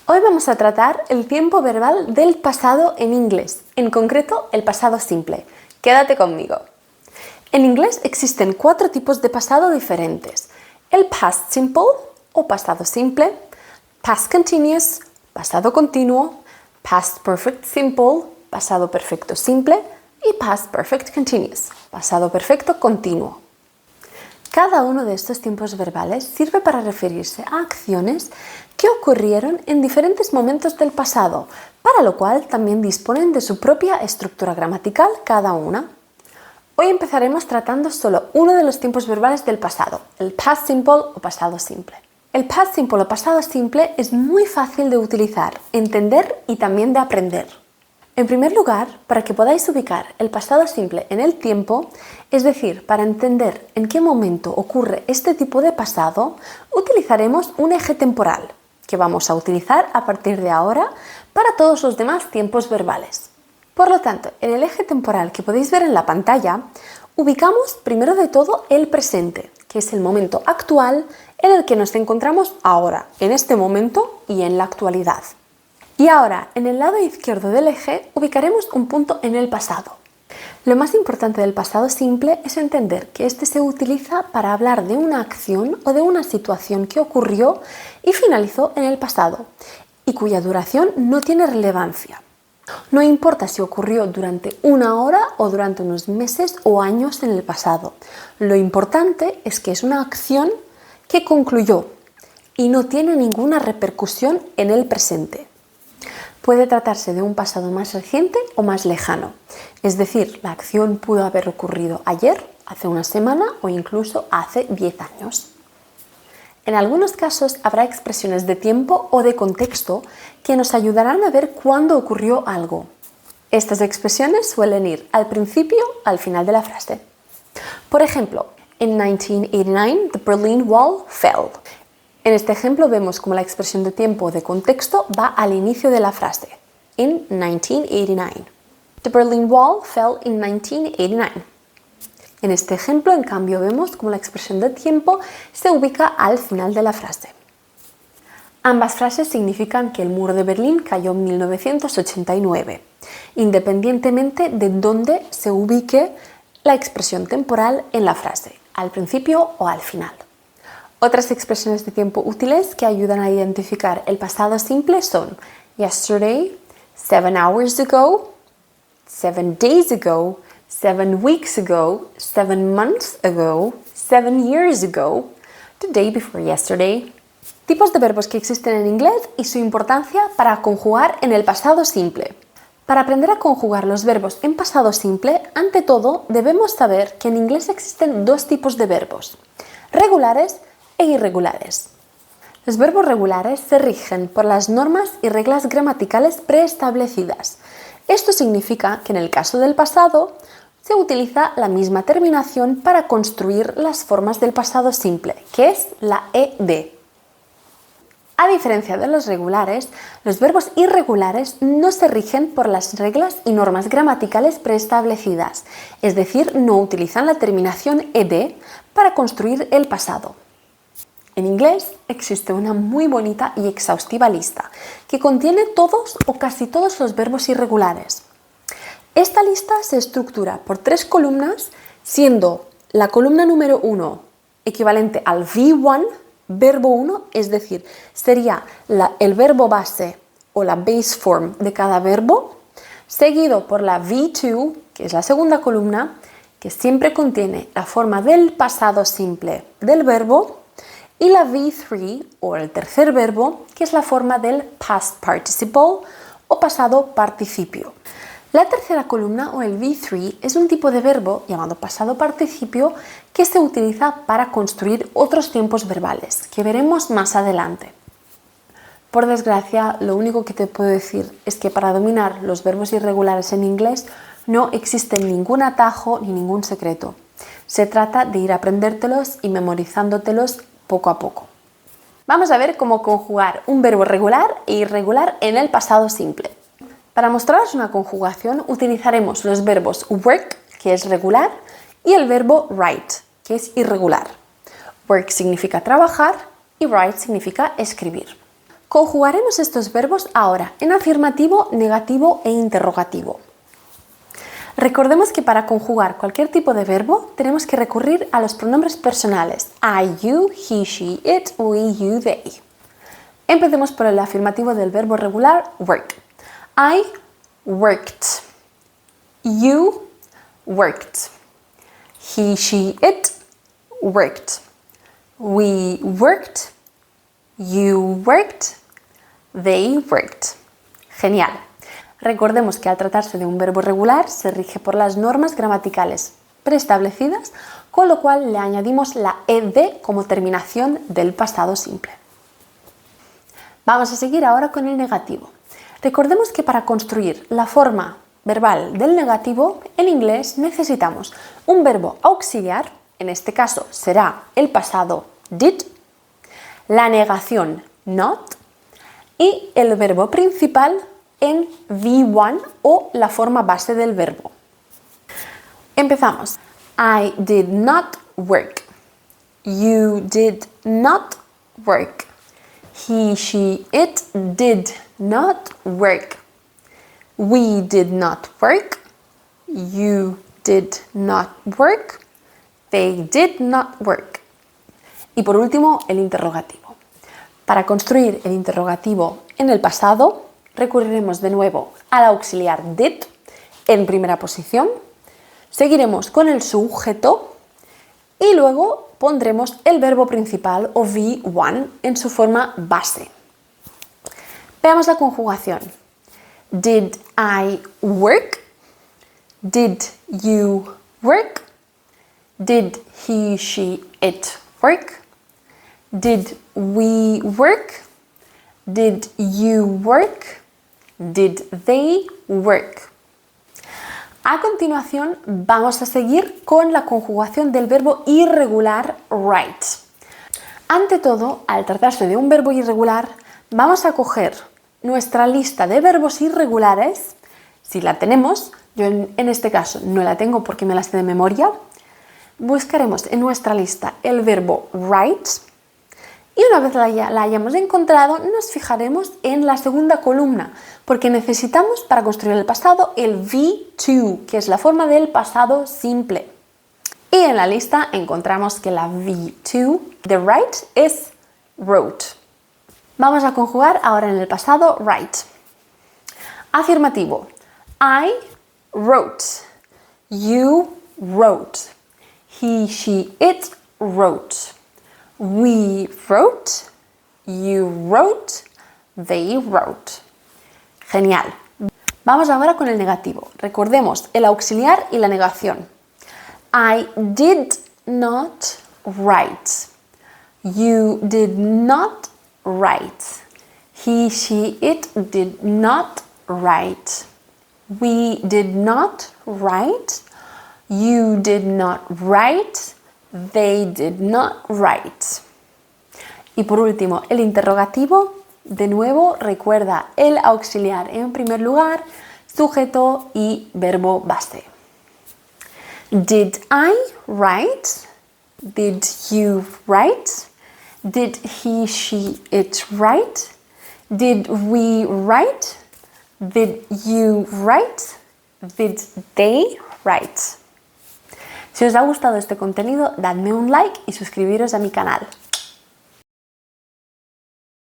Hoy vamos a tratar el tiempo verbal del pasado en inglés, en concreto el pasado simple. Quédate conmigo. En inglés existen 4 tipos de pasado diferentes. El past simple o pasado simple, past continuous, pasado continuo, past perfect simple, pasado perfecto simple y past perfect continuous, pasado perfecto continuo. Cada uno de estos tiempos verbales sirve para referirse a acciones que ocurrieron en diferentes momentos del pasado, para lo cual también disponen de su propia estructura gramatical cada una. Hoy empezaremos tratando solo uno de los tiempos verbales del pasado, el past simple o pasado simple. El past simple o pasado simple es muy fácil de utilizar, entender y también de aprender. En primer lugar, para que podáis ubicar el pasado simple en el tiempo, es decir, para entender en qué momento ocurre este tipo de pasado, utilizaremos un eje temporal, que vamos a utilizar a partir de ahora para todos los demás tiempos verbales. Por lo tanto, en el eje temporal que podéis ver en la pantalla, ubicamos primero de todo el presente, que es el momento actual en el que nos encontramos ahora, en este momento y en la actualidad. Y ahora, en el lado izquierdo del eje, ubicaremos un punto en el pasado. Lo más importante del pasado simple es entender que este se utiliza para hablar de una acción o de una situación que ocurrió y finalizó en el pasado, y cuya duración no tiene relevancia. No importa si ocurrió durante una hora o durante unos meses o años en el pasado. Lo importante es que es una acción que concluyó y no tiene ninguna repercusión en el presente. Puede tratarse de un pasado más reciente o más lejano, es decir, la acción pudo haber ocurrido ayer, hace una semana o incluso hace 10 años. En algunos casos habrá expresiones de tiempo o de contexto que nos ayudarán a ver cuándo ocurrió algo. Estas expresiones suelen ir al principio o al final de la frase. Por ejemplo, en 1989, the Berlin Wall fell. En este ejemplo vemos cómo la expresión de tiempo o de contexto va al inicio de la frase. In 1989. The Berlin Wall fell in 1989. En este ejemplo, en cambio, vemos cómo la expresión de tiempo se ubica al final de la frase. Ambas frases significan que el muro de Berlín cayó en 1989, independientemente de dónde se ubique la expresión temporal en la frase, al principio o al final. Otras expresiones de tiempo útiles que ayudan a identificar el pasado simple son yesterday, 7 hours ago, 7 days ago, 7 weeks ago, 7 months ago, 7 years ago, the day before yesterday. Tipos de verbos que existen en inglés y su importancia para conjugar en el pasado simple. Para aprender a conjugar los verbos en pasado simple, ante todo debemos saber que en inglés existen 2 tipos de verbos, regulares e irregulares. Los verbos regulares se rigen por las normas y reglas gramaticales preestablecidas. Esto significa que en el caso del pasado se utiliza la misma terminación para construir las formas del pasado simple, que es la ed. A diferencia de los regulares, los verbos irregulares no se rigen por las reglas y normas gramaticales preestablecidas, es decir, no utilizan la terminación ed para construir el pasado. En inglés existe una muy bonita y exhaustiva lista que contiene todos o casi todos los verbos irregulares. Esta lista se estructura por 3 columnas, siendo la columna número 1 equivalente al V1, verbo 1, es decir, sería el verbo base o la base form de cada verbo, seguido por la V2, que es la segunda columna, que siempre contiene la forma del pasado simple del verbo, y la V3, o el tercer verbo, que es la forma del past participle o pasado participio. La tercera columna, o el V3, es un tipo de verbo llamado pasado participio que se utiliza para construir otros tiempos verbales, que veremos más adelante. Por desgracia, lo único que te puedo decir es que para dominar los verbos irregulares en inglés no existe ningún atajo ni ningún secreto. Se trata de ir a aprendértelos y memorizándotelos poco a poco. Vamos a ver cómo conjugar un verbo regular e irregular en el pasado simple. Para mostraros una conjugación utilizaremos los verbos work, que es regular, y el verbo write, que es irregular. Work significa trabajar y write significa escribir. Conjugaremos estos verbos ahora en afirmativo, negativo e interrogativo. Recordemos que para conjugar cualquier tipo de verbo tenemos que recurrir a los pronombres personales I, you, he, she, it, we, you, they. Empecemos por el afirmativo del verbo regular work. I worked. You worked. He, she, it worked. We worked. You worked. They worked. Genial. Recordemos que al tratarse de un verbo regular se rige por las normas gramaticales preestablecidas, con lo cual le añadimos la ed como terminación del pasado simple. Vamos a seguir ahora con el negativo. Recordemos que para construir la forma verbal del negativo en inglés necesitamos un verbo auxiliar, en este caso será el pasado did, la negación not y el verbo principal en V1 o la forma base del verbo. Empezamos. I did not work. You did not work. He, she, it did not work. We did not work. You did not work. They did not work. Y por último, el interrogativo. Para construir el interrogativo en el pasado, recurriremos de nuevo al auxiliar did en primera posición, seguiremos con el sujeto y luego pondremos el verbo principal o V1 en su forma base. Veamos la conjugación. Did I work? Did you work? Did he, she, it work? Did we work? Did you work? Did they work? A continuación vamos a seguir con la conjugación del verbo irregular write. Ante todo, al tratarse de un verbo irregular, vamos a coger nuestra lista de verbos irregulares, si la tenemos, yo en este caso no la tengo porque me la sé de memoria, buscaremos en nuestra lista el verbo write. Y una vez la hayamos encontrado, nos fijaremos en la segunda columna, porque necesitamos para construir el pasado el V2, que es la forma del pasado simple. Y en la lista encontramos que la V2 de write es wrote. Vamos a conjugar ahora en el pasado write. Afirmativo. I wrote. You wrote. He, she, it wrote. We wrote, you wrote, they wrote. Genial. Vamos ahora con el negativo. Recordemos el auxiliar y la negación. I did not write. You did not write. He, she, it did not write. We did not write. You did not write. They did not write. Y por último, el interrogativo, de nuevo, recuerda el auxiliar en primer lugar, sujeto y verbo base. Did I write? Did you write? Did he, she, it write? Did we write? Did you write? Did they write? Si os ha gustado este contenido, dadme un like y suscribiros a mi canal.